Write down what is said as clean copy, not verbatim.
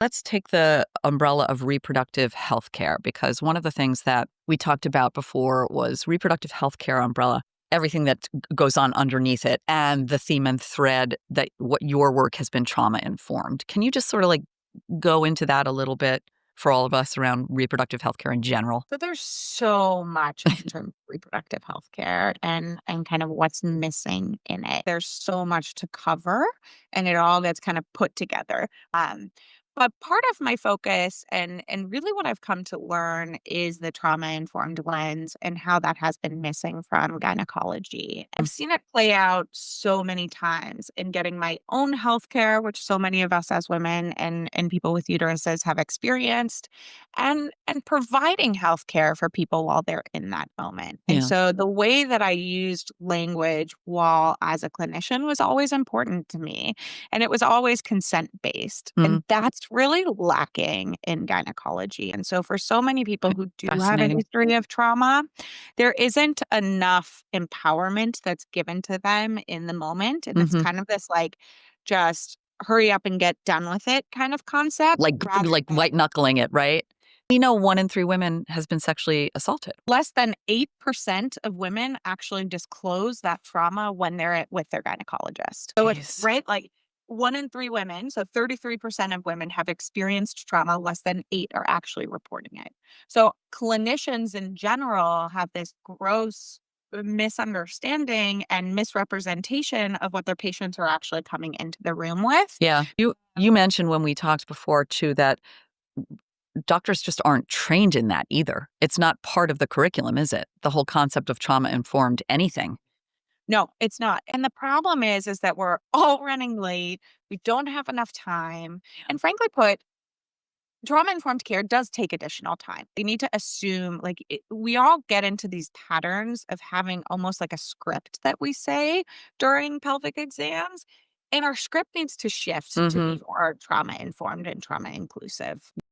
Let's take the umbrella of reproductive health care, because one of the things that we talked about before was reproductive health care umbrella, everything that goes on underneath it, and the theme and thread that what your work has been trauma informed. Can you just sort of like go into that a little bit for all of us around reproductive health care in general? So there's so much in terms of reproductive health care and kind of what's missing in it. There's so much to cover and it all gets kind of put together. But part of my focus and really what I've come to learn is the trauma informed lens and how that has been missing from gynecology. I've seen it play out so many times in getting my own health care, which so many of us as women and people with uteruses have experienced and providing healthcare for people while they're in that moment. And Yeah. so the way that I used language while as a clinician was always important to me, and it was always consent based. Mm, And that's really lacking in gynecology. And so for so many people who do have a fascinating. history of trauma, there isn't enough empowerment that's given to them in the moment. And it's Hmm. kind of this like just hurry up and get done with it kind of concept rather Like than white knuckling it, right? We know 1 in 3 women has been sexually assaulted. less than 8% of women actually disclose that trauma when they're with their gynecologist. So if Jeez. right, like 1 in 3 women, so 33% of women have experienced trauma, less than 8 are actually reporting it. So clinicians in general have this gross misunderstanding and misrepresentation of what their patients are actually coming into the room with. Yeah. You mentioned when we talked before too that doctors just aren't trained in that either. It's not part of the curriculum, is it? The whole concept of trauma informed anything. No, it's not. And the problem is that we're all running late. We don't have enough time. And frankly put, trauma informed care does take additional time. You need to assume, like, we all get into these patterns of having almost like a script that we say during pelvic exams. And our script needs to shift to Mhm. be more trauma informed and trauma inclusive.